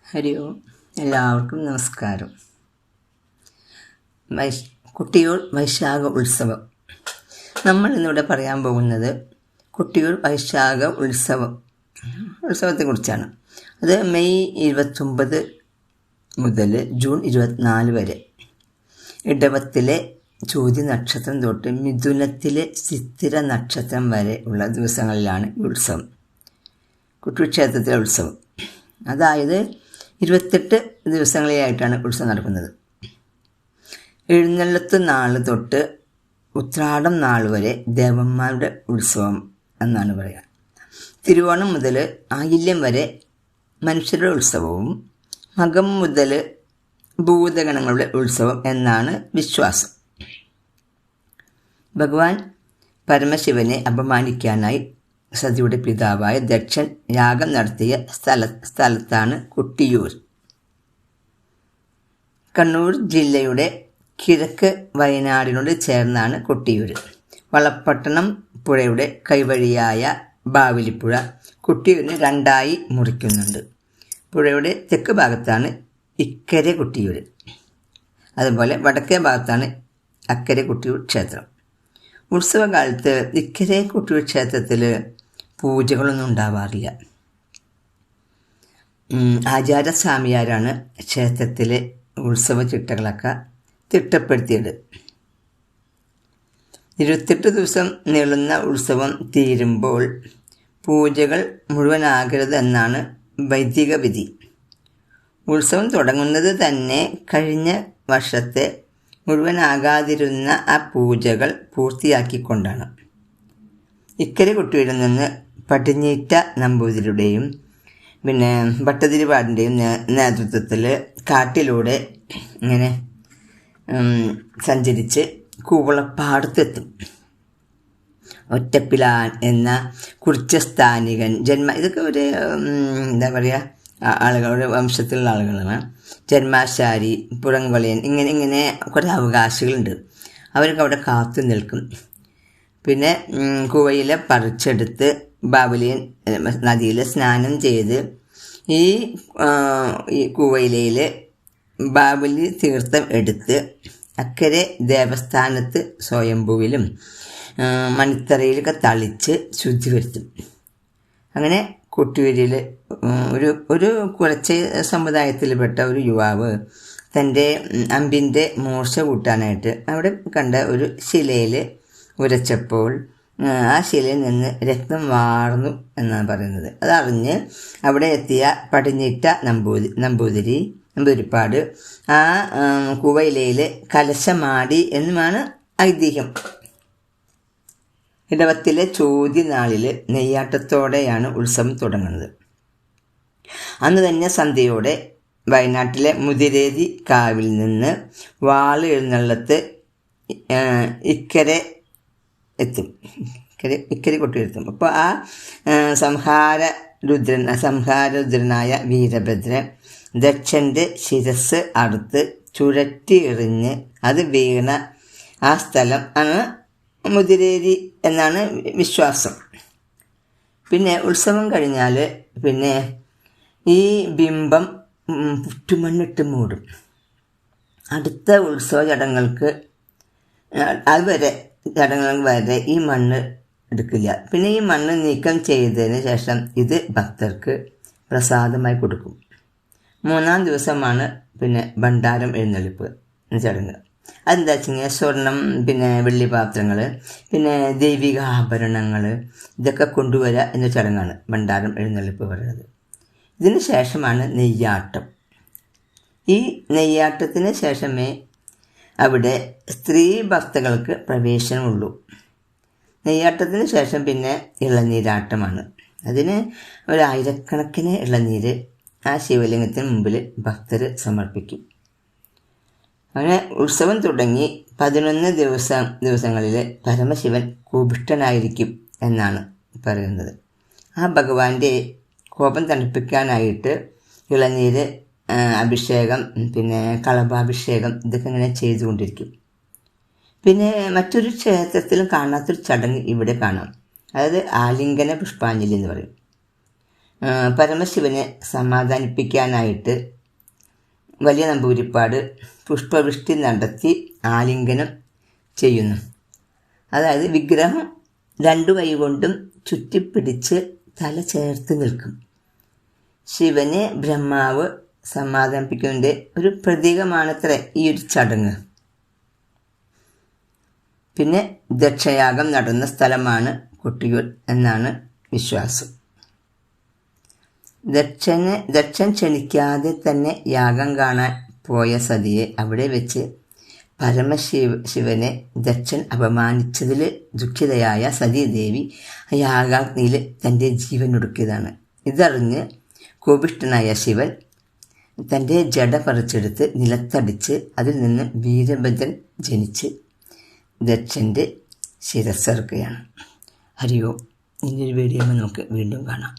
ഹരി ഓം. എല്ലാവർക്കും നമസ്കാരം. കുട്ടിയൂർ വൈശാഖ ഉത്സവം. നമ്മൾ ഇന്നിവിടെ പറയാൻ പോകുന്നത് കുട്ടിയൂർ വൈശാഖ ഉത്സവത്തെക്കുറിച്ചാണ്. അത് മെയ് 29 മുതൽ ജൂൺ 24 വരെ ഇടവത്തിലെ ചോതി നക്ഷത്രം തൊട്ട് മിഥുനത്തിലെ ചിത്തിര നക്ഷത്രം വരെ ഉള്ള ദിവസങ്ങളിലാണ് ഈ ഉത്സവം, കുട്ടിയൂർ ക്ഷേത്രത്തിലെ ഉത്സവം. അതായത് 28 ദിവസങ്ങളിലായിട്ടാണ് ഉത്സവം നടക്കുന്നത്. എഴുന്നള്ളത്ത് നാൾ തൊട്ട് ഉത്രാടം നാൾ വരെ ദേവന്മാരുടെ ഉത്സവം എന്നാണ് പറയുക. തിരുവോണം മുതൽ ആയില്യം വരെ മനുഷ്യരുടെ ഉത്സവവും മകം മുതൽ ഭൂതഗണങ്ങളുടെ ഉത്സവം എന്നാണ് വിശ്വാസം. ഭഗവാൻ പരമശിവനെ അപമാനിക്കാനായി സതിയുടെ പിതാവായ ദക്ഷൻ യാഗം നടത്തിയ സ്ഥലത്താണ് കൊട്ടിയൂർ. കണ്ണൂർ ജില്ലയുടെ കിഴക്ക് വയനാടിനോട് ചേർന്നാണ് കൊട്ടിയൂർ. വളപ്പട്ടണം പുഴയുടെ കൈവഴിയായ ബാവലിപ്പുഴ കൊട്ടിയൂരിനെ രണ്ടായി മുറിക്കുന്നുണ്ട്. പുഴയുടെ തെക്ക് ഭാഗത്താണ് ഇക്കരെ കൊട്ടിയൂർ, അതുപോലെ വടക്കേ ഭാഗത്താണ് അക്കരെ കൊട്ടിയൂർ ക്ഷേത്രം. ഉത്സവകാലത്ത് ഇക്കരെ കൊട്ടിയൂർ ക്ഷേത്രത്തിൽ പൂജകളൊന്നും ഉണ്ടാവാറില്ല. ആചാരസ്വാമിയാരാണ് ക്ഷേത്രത്തിലെ ഉത്സവ ചിട്ടകളൊക്കെ തിട്ടപ്പെടുത്തിയത്. 28 ദിവസം നീളുന്ന ഉത്സവം തീരുമ്പോൾ പൂജകൾ മുഴുവനാകരുത് എന്നാണ് വൈദിക വിധി. ഉത്സവം തുടങ്ങുന്നത് തന്നെ കഴിഞ്ഞ വർഷത്തെ മുഴുവനാകാതിരുന്ന ആ പൂജകൾ പൂർത്തിയാക്കിക്കൊണ്ടാണ്. ഇക്കരെ കൊട്ടിയൂരിൽ നിന്ന് പടിഞ്ഞീറ്റ നമ്പൂതിരിയുടെയും പിന്നെ ഭട്ടതിരിപ്പാടിൻ്റെയും നേതൃത്വത്തിൽ കാട്ടിലൂടെ ഇങ്ങനെ സഞ്ചരിച്ച് കൂവളപ്പാടത്തെത്തും. ഒറ്റപ്പിലാൻ എന്ന കുറിച്യസ്ഥാനികൻ ഇതൊക്കെ ഒരു എന്താ പറയുക, ആളുകളുടെ വംശത്തിലുള്ള ആളുകളാണ്. ജന്മാശാരി, പുറങ്കൊലയൻ, ഇങ്ങനെ കുറേ അവകാശികളുണ്ട്. അവരൊക്കെ അവിടെ കാത്തു നിൽക്കും. പിന്നെ കൂവയില പറിച്ചെടുത്ത് ബാവലിയൻ നദിയിൽ സ്നാനം ചെയ്ത് ഈ കൂവയിലയിൽ ബാവലി തീർത്ഥം എടുത്ത് അക്കരെ ദേവസ്ഥാനത്ത് സ്വയംഭുവിലും മണിത്തറയിലൊക്കെ തളിച്ച് ശുദ്ധി വരുത്തും. അങ്ങനെ കൊട്ടിയൂരിൽ ഒരു കുറച്ച് സമുദായത്തിൽപ്പെട്ട ഒരു യുവാവ് തൻ്റെ അമ്പിൻ്റെ മൂർച്ച കൂട്ടാനായിട്ട് അവിടെ കണ്ട ഒരു ശിലയിൽ ഉരച്ചപ്പോൾ ആ ശിലയിൽ നിന്ന് രക്തം വാർന്നു എന്നാണ് പറയുന്നത്. അതറിഞ്ഞ് അവിടെ എത്തിയ പടിഞ്ഞിട്ട നമ്പൂതിരിപ്പാട് ആ കൂവയിലയിൽ കലശമാടി എന്നുമാണ് ഐതിഹ്യം. ഇടവത്തിലെ ചോതി നാളിൽ നെയ്യാട്ടത്തോടെയാണ് ഉത്സവം തുടങ്ങുന്നത്. അന്ന് തന്നെ സന്ധ്യയോടെ വയനാട്ടിലെ മുതിരേരി കാവിൽ നിന്ന് വാള് എഴുന്നള്ളത്ത് ഇക്കരെ കൊട്ടിയെത്തും. അപ്പോൾ ആ സംഹാരരുദ്രനായ വീരഭദ്രൻ ദക്ഷൻ്റെ ശിരസ് അറുത്ത് ചുഴറ്റി എറിഞ്ഞ് അത് വീണ ആ സ്ഥലം ആണ് മുതിരേരി എന്നാണ് വിശ്വാസം. പിന്നെ ഉത്സവം കഴിഞ്ഞാൽ പിന്നെ ഈ ബിംബം പുറ്റുമണ്ണിട്ട് മൂടും. അടുത്ത ഉത്സവ ചടങ്ങുകൾ വരെ ഈ മണ്ണ് എടുക്കില്ല. പിന്നെ ഈ മണ്ണ് നീക്കം ചെയ്തതിന് ശേഷം ഇത് ഭക്തർക്ക് പ്രസാദമായി കൊടുക്കും. 3-ാം ദിവസമാണ് പിന്നെ ഭണ്ഡാരം എഴുന്നള്ളിപ്പ് ചടങ്ങ്. അതെന്താ വെച്ച് കഴിഞ്ഞാൽ സ്വർണം, പിന്നെ വെള്ളിപാത്രങ്ങൾ, പിന്നെ ദൈവിക ആഭരണങ്ങൾ ഇതൊക്കെ കൊണ്ടുവരിക എന്ന ചടങ്ങാണ് ഭണ്ഡാരം എഴുന്നള്ളിപ്പ് പറയുന്നത്. ഇതിന് ശേഷമാണ് നെയ്യാട്ടം. ഈ നെയ്യാട്ടത്തിന് ശേഷമേ അവിടെ സ്ത്രീ ഭക്തകൾക്ക് പ്രവേശനമുള്ളൂ. നെയ്യാട്ടത്തിന് ശേഷം പിന്നെ ഇളനീരാട്ടമാണ്. അതിന് 1000കണക്കിന് ഇളനീര് ആ ശിവലിംഗത്തിന് മുമ്പിൽ ഭക്തർ സമർപ്പിക്കും. അങ്ങനെ ഉത്സവം തുടങ്ങി 11 ദിവസങ്ങളിൽ പരമശിവൻ കോപിഷ്ഠനായിരിക്കും എന്നാണ് പറയുന്നത്. ആ ഭഗവാന്റെ കോപം തണുപ്പിക്കാനായിട്ട് ഇളനീര് അഭിഷേകം, പിന്നെ കളഭാഭിഷേകം ഇതൊക്കെ ഇങ്ങനെ ചെയ്തുകൊണ്ടിരിക്കും. പിന്നെ മറ്റൊരു ക്ഷേത്രത്തിലും കാണാത്തൊരു ചടങ്ങ് ഇവിടെ കാണാം. അതായത് ആലിംഗന പുഷ്പാഞ്ജലി എന്ന് പറയും. പരമശിവനെ സമാധാനിപ്പിക്കാനായിട്ട് വലിയ നമ്പൂതിരിപ്പാട് പുഷ്പവൃഷ്ടി നടത്തി ആലിംഗനം ചെയ്യുന്നു. അതായത് വിഗ്രഹം 2 കൈകൊണ്ടും ചുറ്റിപ്പിടിച്ച് തല ചേർത്ത് നിൽക്കും. ശിവനെ ബ്രഹ്മാവ് സമാധാനിപ്പിക്കുന്നതിൻ്റെ ഒരു പ്രതീകമാണത്രേ ഈ ഒരു ചടങ്ങ്. പിന്നെ ദക്ഷയാഗം നടന്ന സ്ഥലമാണ് കൊട്ടിയൂർ എന്നാണ് വിശ്വാസം. ദക്ഷൻ ക്ഷണിക്കാതെ തന്നെ യാഗം കാണാൻ പോയ സതിയെ അവിടെ വെച്ച് ശിവനെ ദക്ഷൻ അപമാനിച്ചതിൽ ദുഃഖിതയായ സതീദേവി യാഗാഗ്നിയിൽ തൻ്റെ ജീവൻ ഒടുക്കിയതാണ്. ഇതറിഞ്ഞ് കോപിഷ്ഠനായ ശിവൻ തൻ്റെ ജട പറിച്ചെടുത്ത് നിലത്തടിച്ച് അതിൽ നിന്ന് വീരഭദ്രൻ ജനിച്ച് ദക്ഷൻ്റെ ശിരസ്സറുകയാണ്. ഹരി ഓം. ഇനിയൊരു വീഡിയോ നമുക്ക് വീണ്ടും കാണാം.